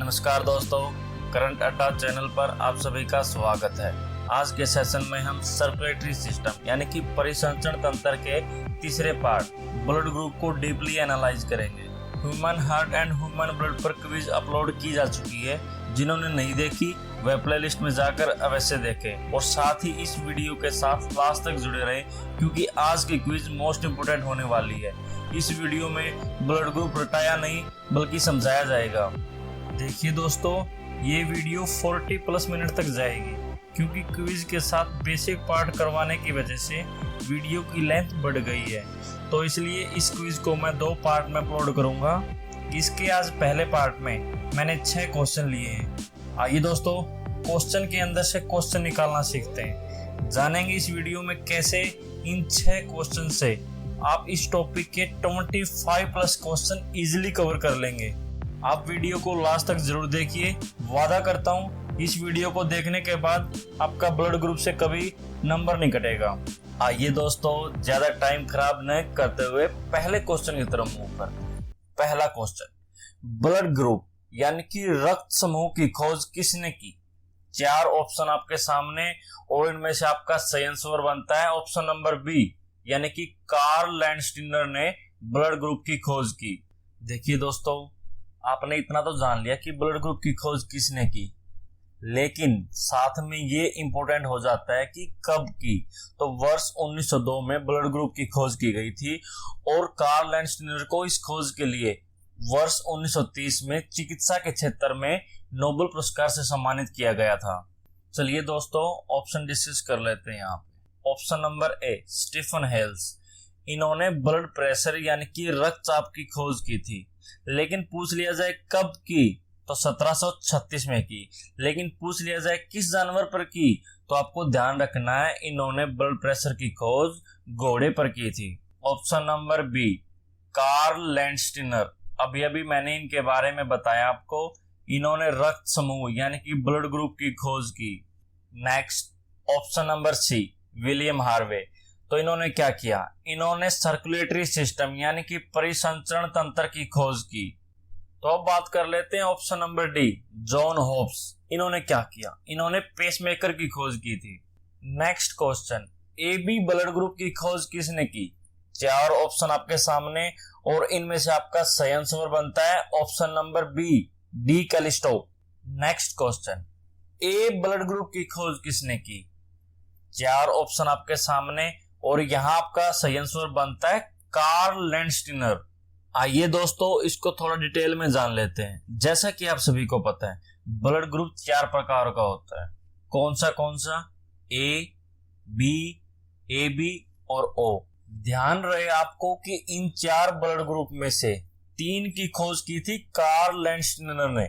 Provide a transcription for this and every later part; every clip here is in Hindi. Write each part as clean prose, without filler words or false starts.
नमस्कार दोस्तों, करंट अड्डा चैनल पर आप सभी का स्वागत है। आज के सेशन में हम सर्कुलेटरी सिस्टम यानी कि परिसंचरण तंत्र के तीसरे पार्ट ब्लड ग्रुप को डीपली एनालाइज करेंगे। Human heart and human blood पर क्विज अपलोड की जा चुकी है। जिन्होंने नहीं देखी वह प्लेलिस्ट में जाकर अवश्य देखें और साथ ही इस वीडियो के साथ लास्ट तक जुड़े रहें, क्योंकि आज की क्विज मोस्ट इम्पोर्टेंट होने वाली है। इस वीडियो में ब्लड ग्रुप रटाया नहीं बल्कि समझाया जाएगा। देखिए दोस्तों, ये वीडियो 40+ मिनट तक जाएगी, क्योंकि क्विज के साथ बेसिक पार्ट करवाने की वजह से वीडियो की लेंथ बढ़ गई है। तो इसलिए इस क्विज को मैं 2 पार्ट में अपलोड करूंगा। इसके आज पहले पार्ट में मैंने 6 क्वेश्चन लिए हैं। आइए दोस्तों, क्वेश्चन के अंदर से क्वेश्चन निकालना सीखते हैं। जानेंगे इस वीडियो में कैसे इन 6 क्वेश्चन से आप इस टॉपिक के 25+ क्वेश्चन इजीली कवर कर लेंगे। आप वीडियो को लास्ट तक जरूर देखिए। वादा करता हूँ इस वीडियो को देखने के बाद आपका ब्लड ग्रुप से कभी नंबर नहीं कटेगा। आइए दोस्तों, ज्यादा टाइम खराब न करते हुए पहले क्वेश्चन की तरफ मूव करते हैं। पहला क्वेश्चन, ब्लड ग्रुप यानी कि रक्त समूह की खोज किसने की? 4 ऑप्शन आपके सामने और इनमें से आपका सही आंसर बनता है ऑप्शन नंबर बी, यानी कि कार्ल लैंडस्टीनर ने ब्लड ग्रुप की खोज की। देखिए दोस्तों, आपने इतना तो जान लिया कि ब्लड ग्रुप की खोज किसने की, लेकिन साथ में ये इंपॉर्टेंट हो जाता है कि कब की। तो वर्ष 1902 में ब्लड ग्रुप की खोज की गई थी और कार्ल लैंडस्टीनर को इस खोज के लिए वर्ष 1930 में चिकित्सा के क्षेत्र में नोबेल पुरस्कार से सम्मानित किया गया था। चलिए दोस्तों, ऑप्शन डिस्कस कर लेते हैं यहाँ पे। Option number A, Stephen Hales. इन्होंने ब्लड प्रेशर यानी कि रक्तचाप की खोज की थी, लेकिन पूछ लिया जाए कब की तो 1736 में की। लेकिन पूछ लिया जाए किस जानवर पर की तो आपको ध्यान रखना है इन्होंने ब्लड प्रेशर की खोज घोड़े पर की थी। Option number B, Karl Landsteiner. अभी मैंने इनके बारे में बताया आपको। इन्होंने रक्त समूह यानी कि ब्लड ग्रुप की खोज की। Next, option number C, William Harvey. तो इन्होंने क्या किया? इन्होंने सर्कुलेटरी सिस्टम यानी कि परिसंचरण तंत्र की खोज की। तो अब बात कर लेते हैं option number D, John Hobbs. इन्होंने क्या किया? इन्होंने पेसमेकर की खोज की थी। Next question, AB blood group की खोज किसने की? 4 ऑप्शन आपके सामने और इनमें से आपका सही आंसर बनता है option number B, D Callisto. Next question, A blood group की खोज किसने की? 4 ऑप्शन आपके सामने और यहाँ आपका सही आंसर बनता है कार्ल लैंडस्टीनर। आइए दोस्तों, इसको थोड़ा डिटेल में जान लेते हैं। जैसा कि आप सभी को पता है, ब्लड ग्रुप 4 प्रकार का होता है। कौन सा? ए, बी, ए बी और ओ। ध्यान रहे आपको कि इन 4 ब्लड ग्रुप में से 3 की खोज की थी कार्ल लैंडस्टीनर ने,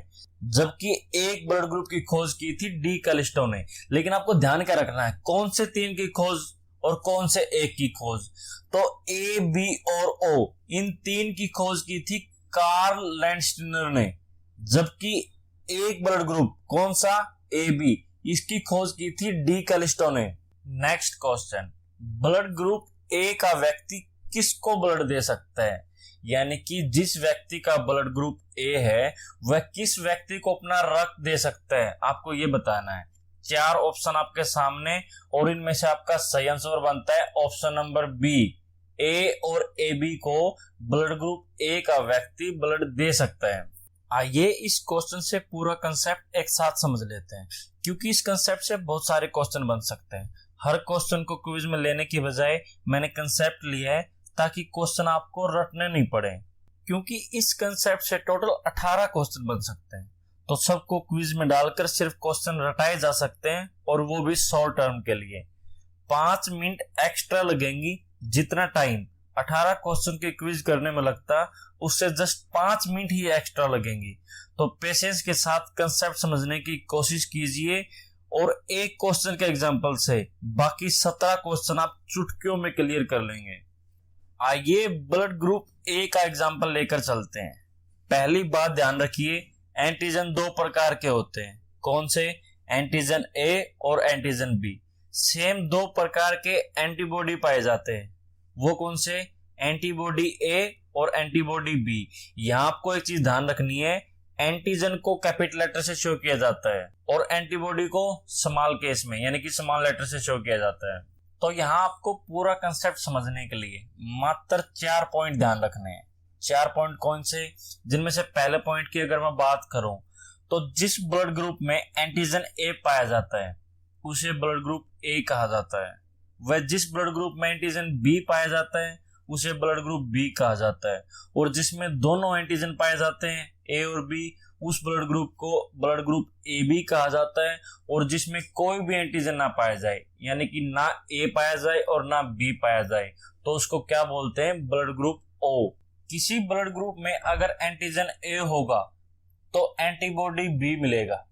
जबकि एक ब्लड ग्रुप की खोज की थी डी कैलिस्टो ने। लेकिन आपको ध्यान क्या रखना है, कौन से 3 की खोज और कौन से एक की खोज? तो ए, बी और ओ, इन 3 की खोज की थी कार्ल लैंडस्टीनर ने, जबकि एक ब्लड ग्रुप कौन सा? ए बी, इसकी खोज की थी डी कैलिस्टो ने। Next question, blood group A का व्यक्ति किसको ब्लड दे सकता है? यानी कि जिस व्यक्ति का ब्लड ग्रुप ए है वह किस व्यक्ति को अपना रक्त दे सकता है, आपको ये बताना है। 4 ऑप्शन आपके सामने और इनमें से आपका सही आंसर बनता है ऑप्शन नंबर बी, ए और ए बी को ब्लड ग्रुप ए का व्यक्ति ब्लड दे सकता है। आइए इस क्वेश्चन से पूरा कंसेप्ट एक साथ समझ लेते हैं, क्योंकि इस कंसेप्ट से बहुत सारे क्वेश्चन बन सकते हैं। हर क्वेश्चन को क्विज में लेने की बजाय मैंने कंसेप्ट लिया है ताकि क्वेश्चन आपको रटने नहीं पड़े, क्योंकि इस कंसेप्ट से टोटल 18 क्वेश्चन बन सकते हैं। तो सबको क्विज में डालकर सिर्फ क्वेश्चन रटाए जा सकते हैं, और वो भी शॉर्ट टर्म के लिए। 5 मिनट एक्स्ट्रा लगेंगी। जितना टाइम 18 क्वेश्चन के क्विज करने में लगता उससे जस्ट 5 मिनट ही एक्स्ट्रा लगेंगी। तो पेशेंस के साथ कंसेप्ट समझने की कोशिश कीजिए और एक क्वेश्चन के एग्जाम्पल से बाकी 17 क्वेश्चन आप चुटकियों में क्लियर कर लेंगे। आइए ब्लड ग्रुप ए का एग्जाम्पल लेकर चलते हैं। पहली बात ध्यान रखिए, एंटीजन 2 प्रकार के होते हैं। कौन से? एंटीजन ए और एंटीजन बी। सेम 2 प्रकार के एंटीबॉडी पाए जाते हैं। वो कौन से? एंटीबॉडी ए और एंटीबॉडी बी। यहां आपको एक चीज ध्यान रखनी है, एंटीजन को कैपिटल लेटर से शो किया जाता है और एंटीबॉडी को स्मॉल केस में यानी कि स्मॉल लेटर से शो किया जाता है। तो यहाँ आपको पूरा कंसेप्ट समझने के लिए मात्र 4 पॉइंट ध्यान रखने हैं। 4 पॉइंट कौन से, जिनमें से पहले पॉइंट की अगर मैं बात करूं तो जिस ब्लड ग्रुप में एंटीजन ए पाया जाता है उसे ब्लड ग्रुप ए कहा जाता है। वह जिस ब्लड ग्रुप में एंटीजन बी पाया जाता है उसे ब्लड ग्रुप बी कहा जाता है। और जिसमें दोनों एंटीजन पाए जाते हैं ए और बी, उस ब्लड ग्रुप को ब्लड ग्रुप ए बी कहा जाता है। और जिसमें कोई भी एंटीजन ना पाया जाए यानी कि ना ए पाया जाए और ना बी पाया जाए तो उसको क्या बोलते हैं, ब्लड ग्रुप ओ। किसी ब्लड ग्रुप में अगर एंटीजन ए होगा तो एंटीबॉडी बी मिलेगा।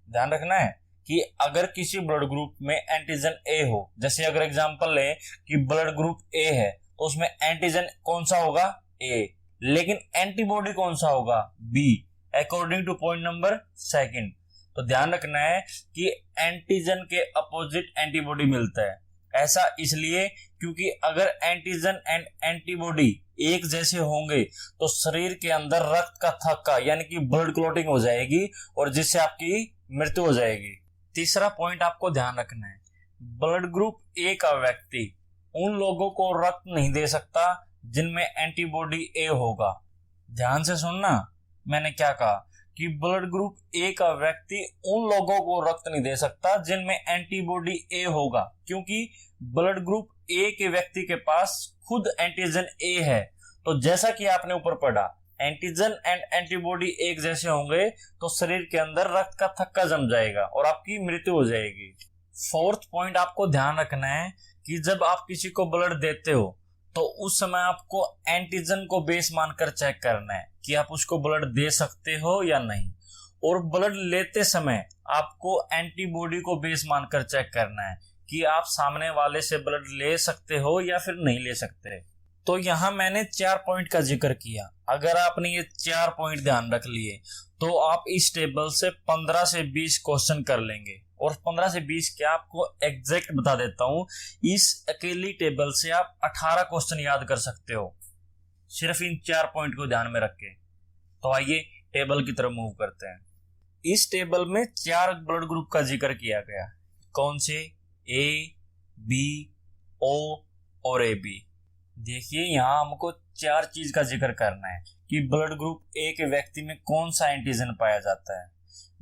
ध्यान रखना है कि अगर किसी ब्लड ग्रुप में एंटीजन ए हो, जैसे अगर एग्जांपल लें कि ब्लड ग्रुप ए है तो उसमें एंटीजन कौन सा होगा, ए, लेकिन एंटीबॉडी कौन सा होगा, B, according to point number 2। तो ध्यान रखना है कि एंटीजन के अपोजिट एंटीबॉडी मिलता है। ऐसा इसलिए क्योंकि अगर एंटीजन एंड एंटीबॉडी एक जैसे होंगे तो शरीर के अंदर रक्त का थक्का यानी कि ब्लड क्लॉटिंग हो जाएगी और जिससे आपकी मृत्यु हो जाएगी। तीसरा पॉइंट आपको ध्यान रखना है, ब्लड ग्रुप ए का व्यक्ति उन लोगों को रक्त नहीं दे सकता जिनमें एंटीबॉडी ए होगा। ध्यान से सुनना, मैंने क्या कहा कि ब्लड ग्रुप ए का व्यक्ति उन लोगों को रक्त नहीं दे सकता जिनमें एंटीबॉडी ए होगा, क्योंकि ब्लड ग्रुप ए के व्यक्ति के पास खुद एंटीजन ए है। तो जैसा कि आपने ऊपर पढ़ा, एंटीजन एंड एंटीबॉडी एक जैसे होंगे तो शरीर के अंदर रक्त का थक्का जम जाएगा और आपकी मृत्यु हो जाएगी। फोर्थ पॉइंट आपको ध्यान रखना है कि जब आप किसी को ब्लड देते हो तो उस समय आपको एंटीजन को बेस मानकर चेक करना है कि आप उसको ब्लड दे सकते हो या नहीं। और ब्लड लेते समय आपको एंटीबॉडी को बेस मानकर चेक करना है कि आप सामने वाले से ब्लड ले सकते हो या फिर नहीं ले सकते। तो यहाँ मैंने 4 पॉइंट का जिक्र किया। अगर आपने ये 4 पॉइंट ध्यान रख लिए तो आप इस टेबल से 15 से 20 क्वेश्चन कर लेंगे। और 15 से 20 क्या, आपको एग्जैक्ट बता देता हूं, इस अकेली टेबल से आप 18 क्वेश्चन याद कर सकते हो सिर्फ इन 4 पॉइंट को ध्यान में रख के। तो आइए टेबल की तरफ मूव करते हैं। इस टेबल में 4 ब्लड ग्रुप का जिक्र किया गया। कौन से, ए, बी, ओ और ए बी। देखिए यहाँ हमको 4 चीज का जिक्र करना है कि ब्लड ग्रुप ए के व्यक्ति में कौन सा एंटीजन पाया जाता है,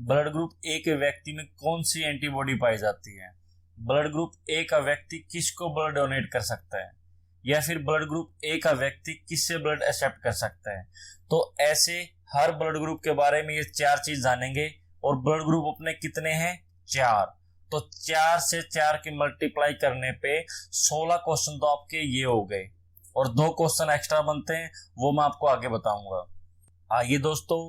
ब्लड ग्रुप ए के व्यक्ति में कौन सी एंटीबॉडी पाई जाती है, ब्लड ग्रुप ए का व्यक्ति किसको ब्लड डोनेट कर सकता है, या फिर ब्लड ग्रुप ए का व्यक्ति किससे ब्लड एक्सेप्ट कर सकता है। तो ऐसे हर ब्लड ग्रुप के बारे में ये 4 चीज जानेंगे। और ब्लड ग्रुप अपने कितने हैं, 4। तो 4 से 4 की मल्टीप्लाई करने पे 16 क्वेश्चन तो आपके ये हो गए और 2 क्वेश्चन एक्स्ट्रा बनते हैं, वो मैं आपको आगे बताऊंगा। आइए दोस्तों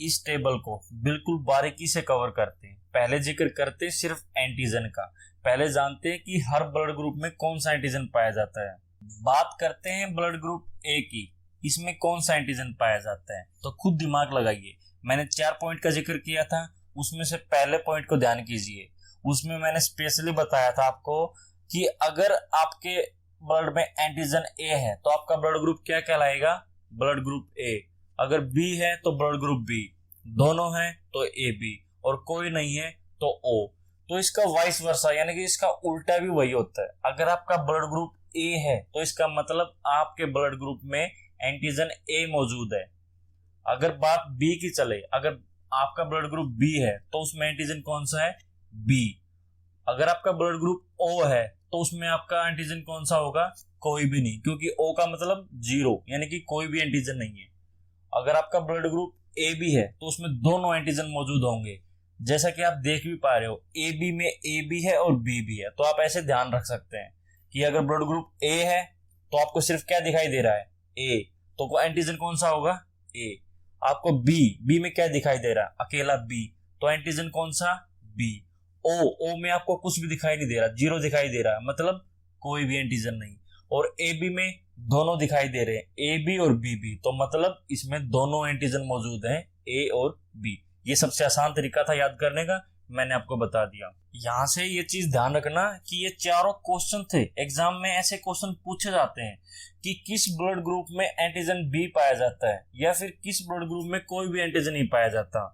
इस टेबल को बिल्कुल बारीकी से कवर करते हैं। पहले जिक्र करते हैं सिर्फ एंटीजन का। पहले जानते हैं कि हर ब्लड ग्रुप में कौन सा एंटीजन पाया जाता है। बात करते हैं ब्लड ग्रुप ए की, इसमें कौन सा एंटीजन पाया जाता है। तो खुद दिमाग लगाइए। मैंने 4 पॉइंट का जिक्र किया था, उसमें से पहले पॉइंट को ध्यान कीजिए। उसमें मैंने स्पेशली बताया था आपको कि अगर आपके ब्लड में एंटीजन ए है तो आपका ब्लड ग्रुप क्या कहलाएगा, ब्लड ग्रुप ए। अगर बी है तो ब्लड ग्रुप बी, दोनों हैं तो ए बी, और कोई नहीं है तो ओ। तो इसका वाइस वर्सा यानी कि इसका उल्टा भी वही होता है। अगर आपका ब्लड ग्रुप ए है तो इसका मतलब आपके ब्लड ग्रुप में एंटीजन ए मौजूद है। अगर बात बी की चले, अगर आपका ब्लड ग्रुप बी है तो उसमें एंटीजन कौन सा है, बी। अगर आपका ब्लड ग्रुप ओ है तो उसमें आपका एंटीजन कौन सा होगा, कोई भी नहीं, क्योंकि ओ का मतलब 0 यानी कि कोई भी एंटीजन नहीं है। अगर आपका ब्लड ग्रुप ए बी है तो उसमें दोनों एंटीजन मौजूद होंगे, जैसा कि आप देख भी पा रहे हो। ए बी में ए बी है और बी भी है। तो आप ऐसे ध्यान रख सकते हैं कि अगर ब्लड ग्रुप ए है तो आपको सिर्फ क्या दिखाई दे रहा है, ए, तो एंटीजन कौन सा होगा, ए। आपको बी में क्या दिखाई दे रहा है, अकेला बी, तो एंटीजन कौन सा, बी। ओ में आपको कुछ भी दिखाई नहीं दे रहा, 0 दिखाई दे रहा है, मतलब कोई भी एंटीजन नहीं। और ए बी में दोनों दिखाई दे रहे हैं, ए बी और बी बी, तो मतलब इसमें दोनों एंटीजन मौजूद हैं, ए और बी। ये सबसे आसान तरीका था याद करने का। मैंने आपको बता दिया। यहाँ से ये चीज ध्यान रखना कि ये चारों क्वेश्चन थे, एग्जाम में ऐसे क्वेश्चन पूछे जाते हैं कि किस ब्लड ग्रुप में एंटीजन बी पाया जाता है या फिर किस ब्लड ग्रुप में कोई भी एंटीजन नहीं पाया जाता।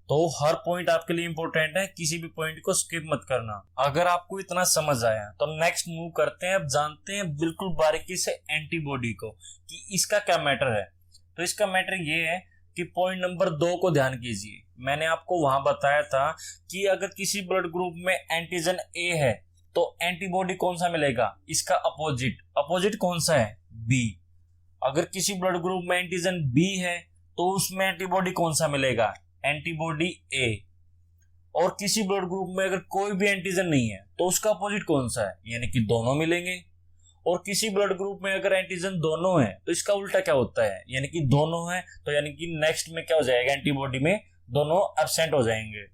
तो हर पॉइंट आपके लिए इंपॉर्टेंट है, किसी भी पॉइंट को स्किप मत करना। अगर आपको इतना समझ आया तो नेक्स्ट मूव करते हैं। अब जानते हैं बिल्कुल बारीकी से एंटीबॉडी को कि इसका क्या मैटर है। तो इसका मैटर ये है कि पॉइंट नंबर 2 को ध्यान कीजिए। मैंने आपको वहां बताया था कि अगर किसी ब्लड ग्रुप में एंटीजन ए है तो एंटीबॉडी कौन सा मिलेगा, इसका अपोजिट। अपोजिट कौन सा है, बी। अगर किसी ब्लड ग्रुप में एंटीजन बी है तो उसमें एंटीबॉडी कौन सा मिलेगा, एंटीबॉडी ए। और किसी ब्लड ग्रुप में अगर कोई भी एंटीजन नहीं है तो उसका अपोजिट कौन सा है, यानी कि दोनों मिलेंगे। और किसी ब्लड ग्रुप में अगर एंटीजन दोनों है तो इसका उल्टा क्या होता है, यानी कि दोनों है तो यानी कि नेक्स्ट में क्या हो जाएगा, एंटीबॉडी में दोनों एब्सेंट हो जाएंगे।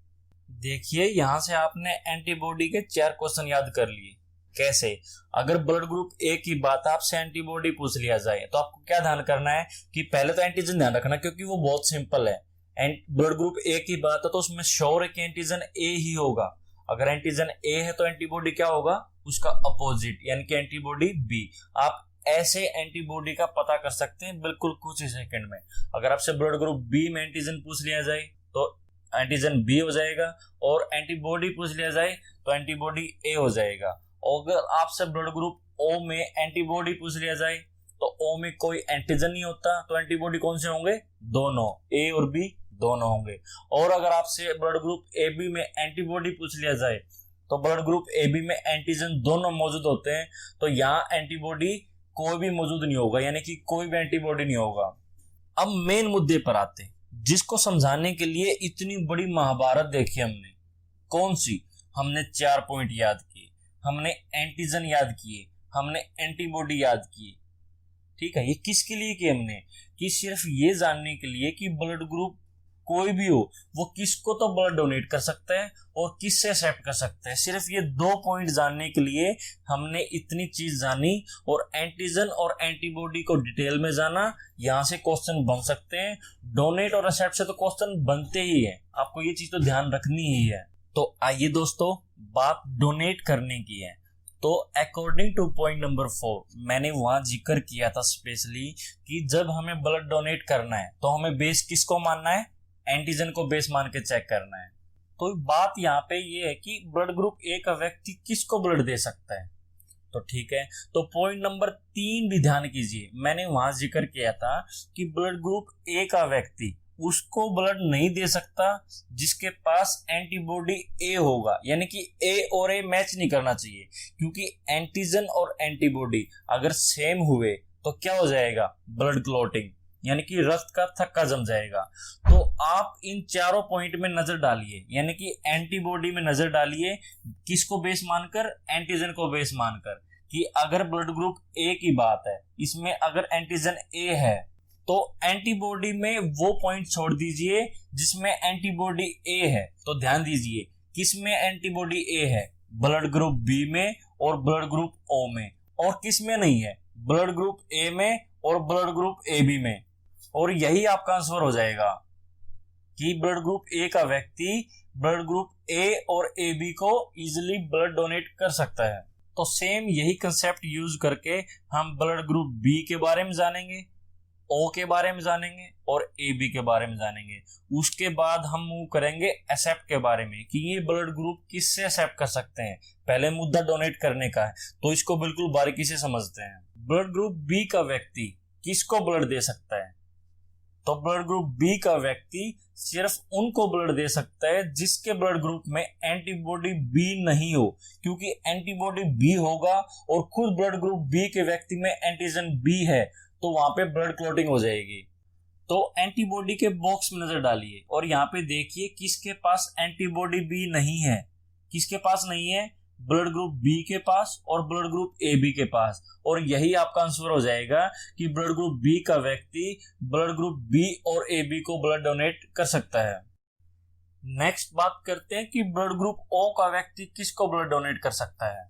देखिए यहां से आपने एंटीबॉडी के 4 क्वेश्चन याद कर लिए। कैसे, अगर ब्लड ग्रुप ए की बात आपसे एंटीबॉडी पूछ लिया जाए तो आपको क्या ध्यान करना है कि पहले तो एंटीजन ध्यान रखना, क्योंकि वो बहुत सिंपल है। एंड ब्लड ग्रुप ए की बात है तो उसमें श्योर है कि एंटीजन ए ही होगा। अगर एंटीजन ए है तो एंटीबॉडी क्या होगा, उसका अपोजिट, यानी कि एंटीबॉडी बी। आप ऐसे एंटीबॉडी का पता कर सकते हैं बिल्कुल कुछ ही सेकंड में। अगर आपसे ब्लड ग्रुप बी में एंटीजन पूछ लिया जाए तो एंटीजन बी हो जाएगा, और एंटीबॉडी पूछ लिया जाए तो एंटीबॉडी ए हो जाएगा। और अगर आपसे ब्लड ग्रुप ओ में एंटीबॉडी पूछ लिया जाए तो ओ में कोई एंटीजन नहीं होता तो एंटीबॉडी कौन से होंगे, दोनों, ए और बी दोनों होंगे। और अगर आपसे ब्लड ग्रुप ए बी में एंटीबॉडी पूछ लिया जाए तो ब्लड ग्रुप ए बी में एंटीजन दोनों मौजूद होते हैं तो यहाँ एंटीबॉडी कोई भी मौजूद नहीं होगा, यानी कि कोई भी एंटीबॉडी नहीं होगा। अब मेन मुद्दे पर आते हैं, जिसको समझाने के लिए इतनी बड़ी महाभारत देखी हमने। कौन सी, हमने 4 पॉइंट याद किए, हमने एंटीजन याद किए, हमने एंटीबॉडी याद किए। ठीक है, ये किसके लिए किए हमने, कि सिर्फ ये जानने के लिए कि ब्लड ग्रुप कोई भी हो वो किसको तो ब्लड डोनेट कर सकता है और किससे एक्सेप्ट कर सकता है। सिर्फ ये 2 पॉइंट जानने के लिए हमने इतनी चीज जानी, और एंटीजन और एंटीबॉडी को डिटेल में जाना। यहां से क्वेश्चन बन सकते हैं, डोनेट और एक्सेप्ट से तो क्वेश्चन बनते ही है, आपको ये चीज तो ध्यान रखनी ही है। तो आइए दोस्तों, बात डोनेट करने की है। तो अकॉर्डिंग टू पॉइंट नंबर 4 मैंने वहां जिक्र किया था स्पेशली कि जब हमें ब्लड डोनेट करना है तो हमें बेस किसको मानना है, एंटीजन को बेस मान के चेक करना है। तो बात यहाँ पे ये है कि ब्लड ग्रुप ए का व्यक्ति किसको ब्लड दे सकता है। तो ठीक है, तो पॉइंट नंबर 3 भी ध्यान कीजिए। मैंने वहां जिक्र किया था कि ब्लड ग्रुप ए का व्यक्ति उसको ब्लड नहीं दे सकता जिसके पास एंटीबॉडी ए होगा, यानी कि ए और ए मैच नहीं करना चाहिए, क्योंकि एंटीजन और एंटीबॉडी अगर सेम हुए तो क्या हो जाएगा, ब्लड क्लॉटिंग, यानी कि रक्त का थक्का जम जाएगा। तो आप इन चारों पॉइंट में नजर डालिए, यानी कि एंटीबॉडी में नजर डालिए, किसको बेस मानकर, एंटीजन को बेस मानकर, कि अगर ब्लड ग्रुप ए की बात है, इसमें अगर एंटीजन ए है तो एंटीबॉडी में वो पॉइंट छोड़ दीजिए जिसमें एंटीबॉडी ए है। तो ध्यान दीजिए, किसमें एंटीबॉडी ए है, ब्लड ग्रुप बी में और ब्लड ग्रुप ओ में। और किस में नहीं है, ब्लड ग्रुप ए में और ब्लड ग्रुप ए बी में। और यही आपका आंसर हो जाएगा कि ब्लड ग्रुप ए का व्यक्ति ब्लड ग्रुप ए और ए बी को इजिली ब्लड डोनेट कर सकता है। तो सेम यही कंसेप्ट यूज करके हम ब्लड ग्रुप बी के बारे में जानेंगे, ओ के बारे में जानेंगे और ए बी के बारे में जानेंगे। उसके बाद हम मूव करेंगे एक्सेप्ट के बारे में कि ये ब्लड ग्रुप किससे एक्सेप्ट कर सकते हैं। पहले मुद्दा डोनेट करने का है तो इसको बिल्कुल बारीकी से समझते हैं। ब्लड ग्रुप बी का व्यक्ति किसको ब्लड दे सकता है, तो ब्लड ग्रुप बी का व्यक्ति सिर्फ उनको ब्लड दे सकता है जिसके ब्लड ग्रुप में एंटीबॉडी बी नहीं हो, क्योंकि एंटीबॉडी बी होगा और खुद ब्लड ग्रुप बी के व्यक्ति में एंटीजन बी है तो वहां पे ब्लड क्लॉटिंग हो जाएगी। तो एंटीबॉडी के बॉक्स में नजर डालिए और यहाँ पे देखिए किसके पास एंटीबॉडी बी नहीं है, किसके पास नहीं है, ब्लड ग्रुप बी के पास और ब्लड ग्रुप ए बी के पास। और यही आपका आंसर हो जाएगा कि ब्लड ग्रुप बी का व्यक्ति ब्लड ग्रुप बी और ए बी को ब्लड डोनेट कर सकता है। नेक्स्ट बात करते हैं कि ब्लड ग्रुप ओ का व्यक्ति किसको ब्लड डोनेट कर सकता है।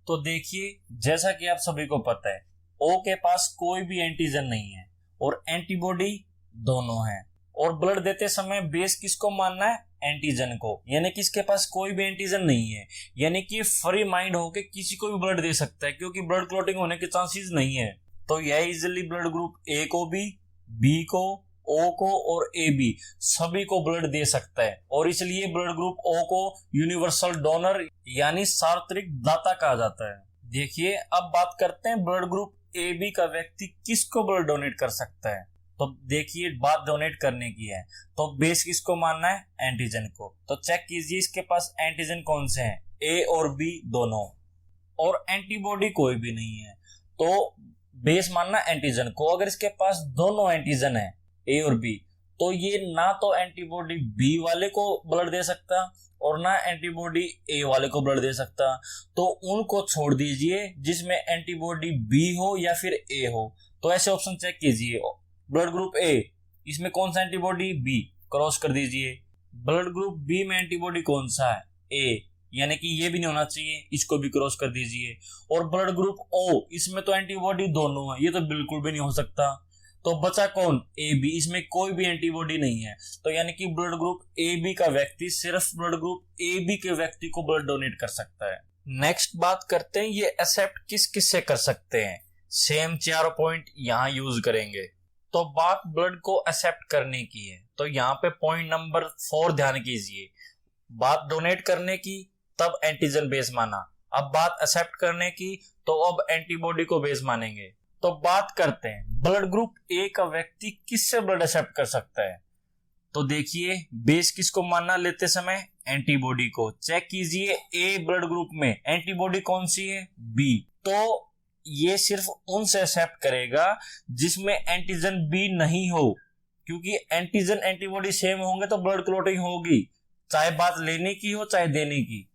तो देखिए, जैसा कि आप सभी को पता है, ओ के पास कोई भी एंटीजन नहीं है और एंटीबॉडी दोनों है, और ब्लड देते समय बेस किसको मानना है, एंटीजन को, यानी कि इसके पास कोई भी एंटीजन नहीं है, यानी कि फ्री माइंड होके किसी को भी ब्लड दे सकता है, क्योंकि ब्लड क्लॉटिंग होने के चांसेस नहीं है। तो यह इजिली ब्लड ग्रुप ए को भी, बी को, ओ को और ए बी सभी को ब्लड दे सकता है, और इसलिए ब्लड ग्रुप ओ को यूनिवर्सल डोनर यानी सार्वत्रिक दाता कहा जाता है। देखिए अब बात करते हैं ब्लड ग्रुप ए बी का व्यक्ति किसको ब्लड डोनेट कर सकता है। तो देखिए बात डोनेट करने की है, तो बेस किसको मानना है, एंटीजन को। तो चेक कीजिए इसके पास एंटीजन कौन से हैं, ए और बी दोनों, और एंटीबॉडी कोई भी नहीं है, तो बेस मानना एंटीजन को। अगर इसके पास दोनों एंटीजन है ए और बी, तो ये ना तो एंटीबॉडी बी वाले को ब्लड दे सकता और ना एंटीबॉडी ए वाले को ब्लड दे सकता, तो उनको छोड़ दीजिए जिसमें एंटीबॉडी बी हो या फिर ए हो। तो ऐसे ऑप्शन चेक कीजिए, ब्लड ग्रुप ए, इसमें कौन सा एंटीबॉडी, बी, क्रॉस कर दीजिए। ब्लड ग्रुप बी में एंटीबॉडी कौन सा है, ए, यानी कि ये भी नहीं होना चाहिए, इसको भी क्रॉस कर दीजिए। और ब्लड ग्रुप ओ, इसमें तो एंटीबॉडी दोनों है, ये तो बिल्कुल भी नहीं हो सकता। तो बचा कौन, ए बी, इसमें कोई भी एंटीबॉडी नहीं है, तो यानी कि ब्लड ग्रुप ए बी का व्यक्ति सिर्फ ब्लड ग्रुप ए बी के व्यक्ति को ब्लड डोनेट कर सकता है। नेक्स्ट बात करते हैं ये एक्सेप्ट किस किस से कर सकते हैं। सेम 4 पॉइंट यहाँ यूज करेंगे। तो बात ब्लड को एक्सेप्ट करने की है, तो यहाँ पे पॉइंट नंबर 4 ध्यान कीजिए। बात डोनेट करने की, तब एंटीजन बेस माना। अब बात एक्सेप्ट करने की, तो अब एंटीबॉडी को बेस मानेंगे। तो बात करते हैं ब्लड ग्रुप ए का व्यक्ति किससे ब्लड एक्सेप्ट कर सकता है। तो देखिए बेस किसको मानना लेते समय, एंटीबॉडी को। चेक कीजिए ए ब्लड ग्रुप में एंटीबॉडी कौन सी है, बी, तो ये सिर्फ उनसे एक्सेप्ट करेगा जिसमें एंटीजन बी नहीं हो, क्योंकि एंटीजन एंटीबॉडी सेम होंगे तो ब्लड क्लॉटिंग होगी, चाहे बात लेने की हो चाहे देने की।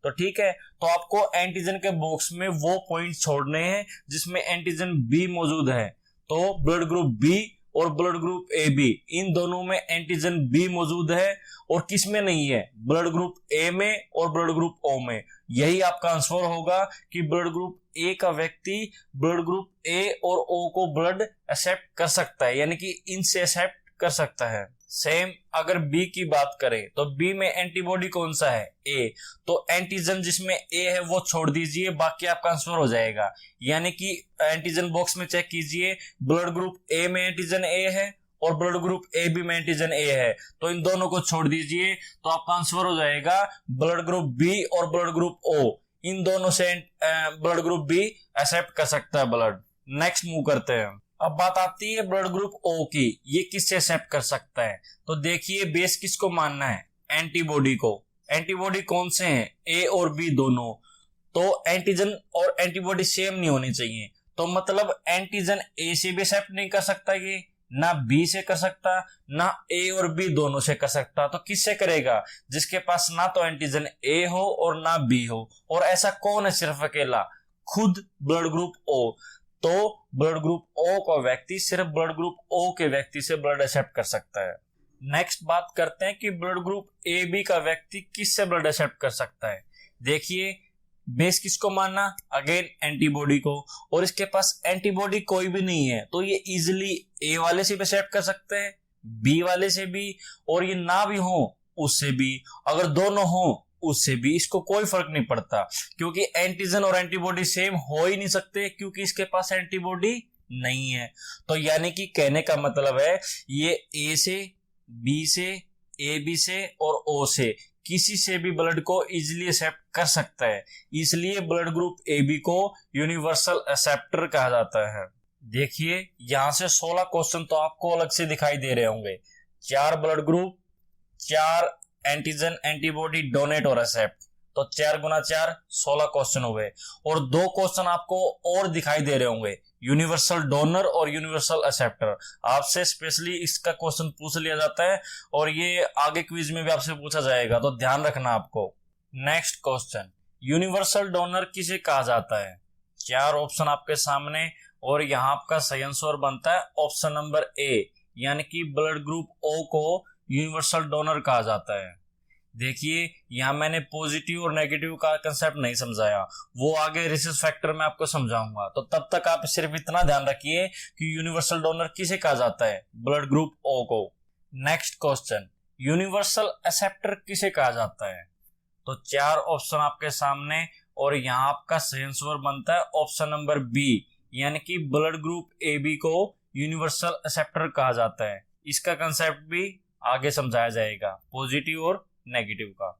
तो ठीक है, तो आपको एंटीजन के बॉक्स में वो पॉइंट छोड़ने हैं जिसमें एंटीजन बी मौजूद है। तो ब्लड ग्रुप बी और ब्लड ग्रुप ए बी, इन दोनों में एंटीजन बी मौजूद है, और किस में नहीं है, ब्लड ग्रुप ए में और ब्लड ग्रुप ओ में। यही आपका आंसर होगा कि ब्लड ग्रुप ए का व्यक्ति ब्लड ग्रुप ए और ओ को ब्लड एक्सेप्ट कर सकता है, यानी कि इनसे एक्सेप्ट कर सकता है। सेम अगर बी की बात करें, तो बी में एंटीबॉडी कौन सा है, ए, तो एंटीजन जिसमें ए है वो छोड़ दीजिए, बाकी आपका आंसर हो जाएगा। यानी कि एंटीजन बॉक्स में चेक कीजिए, ब्लड ग्रुप ए में एंटीजन ए है और ब्लड ग्रुप ए बी में एंटीजन ए है, तो इन दोनों को छोड़ दीजिए, तो आपका आंसर हो जाएगा ब्लड ग्रुप बी और ब्लड ग्रुप ओ, इन दोनों से ब्लड ग्रुप बी एक्सेप्ट कर सकता है ब्लड। नेक्स्ट मूव करते हैं। अब बात आती है ब्लड ग्रुप ओ की, ये किससे एक्सेप्ट कर सकता है। तो देखिए बेस किसको मानना है, एंटीबॉडी को। एंटीबॉडी कौन से हैं, ए और बी दोनों, तो एंटीजन और एंटीबॉडी सेम नहीं होनी चाहिए, तो मतलब एंटीजन ए से भी एक्सेप्ट नहीं कर सकता, ये ना बी से कर सकता, ना ए और बी दोनों से कर सकता। तो किससे करेगा, जिसके पास ना तो एंटीजन ए हो और ना बी हो, और ऐसा कौन है सिर्फ अकेला, खुद ब्लड ग्रुप ओ। तो ब्लड ग्रुप ओ का व्यक्ति सिर्फ ब्लड ग्रुप ओ के व्यक्ति से ब्लड एक्सेप्ट कर सकता है। नेक्स्ट बात करते हैं कि ब्लड ग्रुप ए बी का व्यक्ति किससे ब्लड एक्सेप्ट कर सकता है। देखिए बेस किसको मानना, अगेन एंटीबॉडी को, और इसके पास एंटीबॉडी कोई भी नहीं है, तो ये इजिली ए वाले से भी एक्सेप्ट कर सकते हैं, बी वाले से भी, और ये ना भी हो उससे भी, अगर दोनों हो उससे भी, इसको कोई फर्क नहीं पड़ता, क्योंकि एंटीजन और एंटीबॉडी सेम हो ही नहीं सकते, क्योंकि इसके पास एंटीबॉडी नहीं है। तो यानी कि कहने का मतलब है ये ए से, बी से, ए बी से और ओ से किसी से भी ब्लड को इजीली एक्सेप्ट कर सकता है, इसलिए ब्लड ग्रुप ए बी को यूनिवर्सल एक्सेप्टर कहा जाता है। देखिए यहां से 16 क्वेश्चन तो आपको अलग से दिखाई दे रहे होंगे, 4 blood group, 4 antigen antibody donate और एक्सेप्ट, तो 4 गुना 4 16 क्वेश्चन हुए, और 2 क्वेश्चन आपको और दिखाई दे रहे होंगे, यूनिवर्सल डोनर और यूनिवर्सल एक्सेप्टर। आपसे स्पेशली इसका क्वेश्चन पूछ लिया जाता है, और ये आगे क्विज में भी आपसे पूछा जाएगा, तो ध्यान रखना आपको। नेक्स्ट क्वेश्चन, यूनिवर्सल डोनर किसे कहा जाता है। 4 ऑप्शन आपके सामने, और यहाँ आपका सही आंसर बनता है ऑप्शन नंबर ए, यानी कि ब्लड ग्रुप ओ को यूनिवर्सल डोनर कहा जाता है। देखिए यहाँ मैंने पॉजिटिव और नेगेटिव का कंसेप्ट नहीं समझाया, वो आगे रिसर्च फैक्टर में आपको समझाऊंगा, तो तब तक आप सिर्फ इतना ध्यान रखिए कि यूनिवर्सल डोनर किसे कहा जाता है, ब्लड ग्रुप ओ को। नेक्स्ट क्वेश्चन, यूनिवर्सल एक्सेप्टर किसे कहा जाता है? तो 4 ऑप्शन आपके सामने और यहाँ आपका सही आंसर बनता है ऑप्शन नंबर बी, यानी कि ब्लड ग्रुप ए बी को यूनिवर्सल एक्सेप्टर कहा जाता है। इसका कंसेप्ट भी आगे समझाया जाएगा, पॉजिटिव और नेगेटिव का।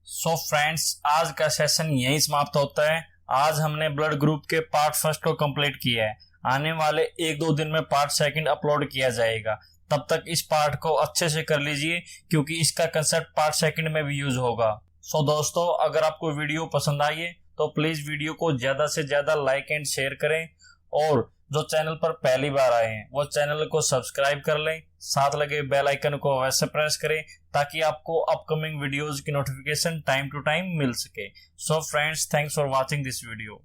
सो फ्रेंड्स, आज का सेशन यहीं समाप्त होता है। आज हमने ब्लड ग्रुप के पार्ट फर्स्ट को कंप्लीट किया है। आने वाले 1-2 दिन में पार्ट सेकंड अपलोड किया जाएगा। तब तक इस पार्ट को अच्छे से कर लीजिए, क्योंकि इसका कंसेप्ट पार्ट सेकंड में भी यूज होगा। सो दोस्तों, अगर आपको वीडियो पसंद आई है तो प्लीज वीडियो को ज्यादा से ज्यादा लाइक एंड शेयर करें, और जो चैनल पर पहली बार आए हैं वो चैनल को सब्सक्राइब कर लें, साथ लगे बेल आइकन को वैसे प्रेस करें ताकि आपको अपकमिंग वीडियोस की नोटिफिकेशन टाइम टू टाइम मिल सके। So friends, thanks for watching this video.